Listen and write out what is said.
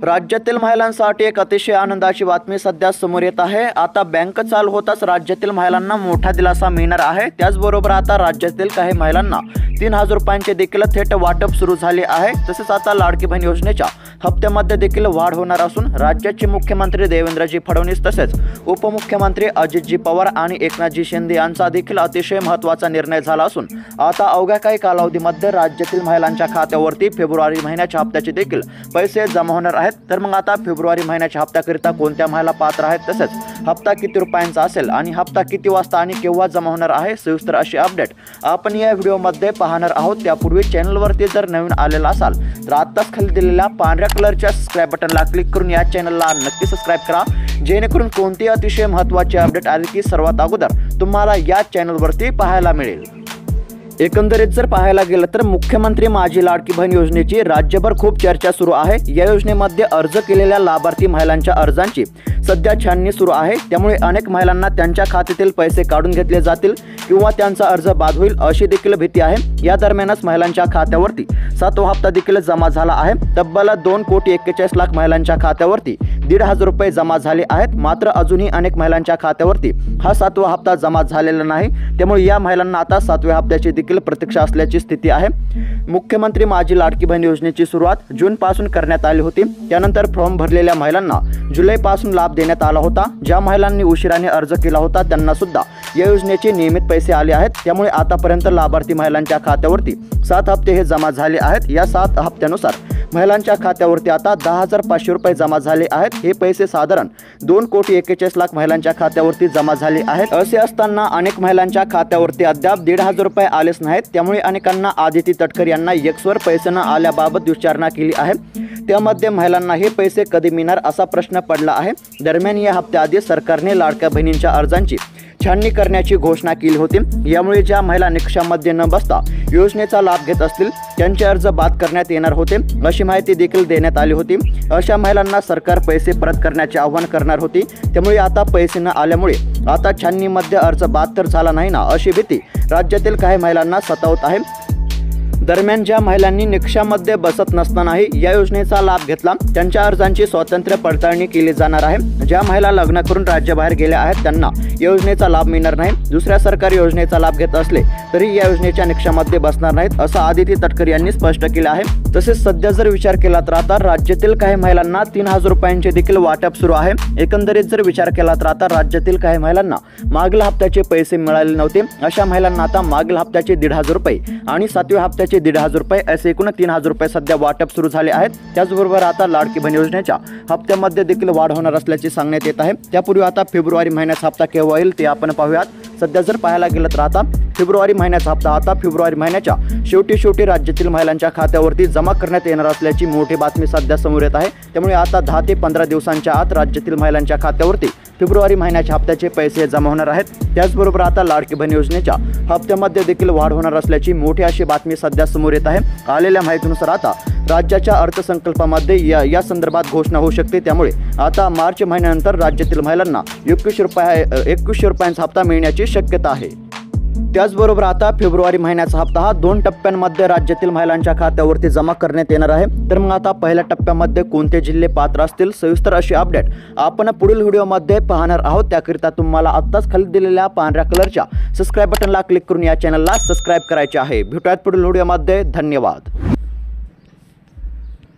राज्यातील महिलांसाठी एक अतिशय आनंदाची बातमी सध्या समोर येत आहे। आता बँक चालू होताच राज्यातील महिलांना मोठा दिलासा मिळणार आहे। त्याचबरोबर आता राज्यातील काही महिलांना 3000 रुपयांचे देखील थेट वाटप सुरू झाले आहे। तसेच आता लाडकी बहीण योजनेच्या हप्त्यामध्ये देखील वाढ होणार असून राज्याचे मुख्यमंत्री देवेंद्रजी फडणवीस तसेच उपमुख्यमंत्री अजितजी पवार आणि एकनाथजी शिंदे यांचा देखील अतिशय महत्त्वाचा निर्णय झाला असून आता अवघ्या काही कालावधीमध्ये राज्यातील महिलांच्या खात्यावरती फेब्रुवारी महिन्याच्या हप्त्याचे देखील पैसे जमा होणार आहेत। तर मग आता फेब्रुवारी महिन्याच्या हप्त्याकरिता कोणत्या महिला पात्र आहेत, तसेच हप्ता किती रुपयांचा असेल आणि हप्ता किती वाजता आणि केव्हा जमा होणार आहे, सविस्तर अशी अपडेट आपण या व्हिडिओमध्ये पाहणार आहोत। त्यापूर्वी चॅनलवरती जर नवीन आलेला असाल तर आत्ताच खाली दिलेल्या पांढऱ्या कलरच्या सबस्क्राइब बटनला क्लिक करून या चॅनलला नक्की सबस्क्राइब करा, जेणेकरून कोणती अतिशय महत्त्वाची अपडेट आली की सर्वात अगोदर तुम्हाला या चॅनलवरती पाहायला मिळेल। एकंदरीत जर पाहायला गेलं तर मुख्यमंत्री माझी लाडकी बहीण योजनेची राज्यभर खूप चर्चा सुरू आहे। या योजनेमध्ये अर्ज केलेल्या लाभार्थी महिलांच्या अर्जांची सध्या छाननी सुरू आहे। त्यामुळे अनेक महिलांना त्यांच्या खात्यातील पैसे काढून घेतले जातील किंवा त्यांचा अर्ज बाद होईल अशी देखील भीती आहे। या दरम्यानच महिलांच्या खात्यावरती 7वा हप्ता देखील जमा झाला आहे। तब्बल 2,41,00,000 महिलांच्या खात्यावरती 1,500 रुपये जमा झाले आहेत। मात्र अजूनही अनेक महिलांच्या खात्यावरती हा 7वा हप्ता जमा झालेला नाही। त्यामुळे या महिलांना आता 7व्या हप्त्याची देखील प्रतीक्षा असल्याची स्थिती आहे। मुख्यमंत्री माझी लाडकी बहीण योजनेची सुरुवात जून पासून करण्यात आली होती। त्यानंतर फॉर्म भरलेल्या महिलांना जुलै पासून लाभ देण्यात आला होता। ज्या महिलांनी उशिराने अर्ज केला होता त्यांना सुद्धा या योजनेचे नियमित पैसे आले आहेत। त्यामुळे आतापर्यंत लाभार्थी महिलांच्या खात्यावरती 7 हप्ते हे जमा झाले आहेत। या 7 हप्त्यानुसार महिलांच्या खात्यावरती आता 10,500 रुपये जमा झाले आहेत। हे पैसे साधारण 2,41,00,000 महिलांच्या खात्यावरती जमा झाले आहेत। असे असताना अनेक महिलांच्या खात्यावरती अद्याप 1,500 रुपये आलेच नाहीत। त्यामुळे अनेकांना आदिती तटकर यांना एक्सवर पैसे न आल्याबाबत विचारणा केली आहे। त्यामध्ये महिलांना हे पैसे कधी मिळणार असा प्रश्न पडला आहे। दरम्यान या हप्त्याआधी सरकारने लाडक्या बहिणींच्या अर्जांची छाननी करण्याची घोषणा केली होती। यामुळे ज्या महिला निकषामध्ये न बसता योजनेचा लाभ घेत असतील त्यांचे अर्ज बाद करण्यात येणार होते अशी माहिती देखील देण्यात आली होती। अशा महिलांना सरकार पैसे परत करण्याचे आवाहन करणार होते। त्यामुळे आता पैसे न आल्यामुळे आता छाननीमध्ये अर्ज बाद तर झाला नाही ना अशी भीती राज्यातील काही महिलांना सतावत आहे। दरम्यान ज्या महिलांनी निकषामध्ये बसत नसतानाही या योजनेचा लाभ घेतला त्यांच्या अर्जांची स्वतंत्र पडताळणी केली जाणार आहे। ज्या महिला लग्न करून राज्याबाहेर गेल्या आहेत त्यांना योजनेचा लाभ मिळणार नाही। दुसऱ्या सरकारी योजनेचा लाभ घेत असले तरी या योजनेच्या निकषामध्ये बसणार नाहीत असं आदिती तटकर यांनी स्पष्ट केलं आहे। तसेच सध्या जर विचार केला तर आता राज्यातील काही महिलांना 3,000 रुपयांचे देखील वाटप सुरू आहे। एकंदरीत जर विचार केला तर आता राज्यातील काही महिलांना मागील हप्त्याचे पैसे मिळाले नव्हते अशा महिलांना आता मागील हप्त्याचे 1,500 रुपये आणि 7व्या हप्त्याचे 1,500 रुपये असे एकूण 3,000 रुपये सध्या वाटप सुरू झाले आहेत। त्याचबरोबर आता लाडकी बहीण योजनेच्या हप्त्यामध्ये देखील वाढ होणार असल्याचे सांगण्यात येत आहे। त्यापूर्वी आता फेब्रुवारी महिन्याचा हप्ता केव्हा येईल ते आपण पाहूयात। सध्या जर पाहायला गेलं तर आता फेब्रुवारी महिन्याचा हप्ता आता फेब्रुवारी महिन्याच्या शेवटी राज्यातील महिलांच्या खात्यावरती जमा करण्यात येणार असल्याची मोठी बातमी सध्या समोर येत आहे। त्यामुळे आता 10 ते 15 दिवसांच्या आत राज्यातील महिलांच्या खात्यावरती फेब्रुवारी महिन्याच्या हप्त्याचे पैसे जमा होणार आहेत। त्याचबरोबर आता लाडकी बहीण योजनेच्या हप्त्यामध्ये देखील वाढ होणार असल्याची मोठी अशी बातमी सध्या समोर येत आहे। आलेल्या माहितीनुसार आता राज्याच्या अर्थसंकल्पामध्ये या संदर्भात घोषणा होऊ शकते। त्यामुळे आता मार्च महिन्यानंतर राज्यातील महिलांना 2100 रुपयांचा हप्ता मिळण्याची शक्यता आहे। त्याचबरोबर आता फेब्रुवारी महिन्याचा हप्ता हा 2 टप्प्यांमध्ये राज्यातील महिलांच्या खात्यावरती जमा करण्यात येणार आहे। तर मग आता पहिल्या टप्प्यामध्ये कोणते जिल्हे पात्र असतील सविस्तर अशी अपडेट आपण पुढील व्हिडिओमध्ये पाहणार आहोत। त्याकरिता तुम्हाला आत्ताच खाली दिलेल्या पांढऱ्या कलरच्या सबस्क्राइब बटनला क्लिक करून या चॅनलला सबस्क्राइब करायचे आहे। भेटूयात पुढील व्हिडिओमध्ये। धन्यवाद।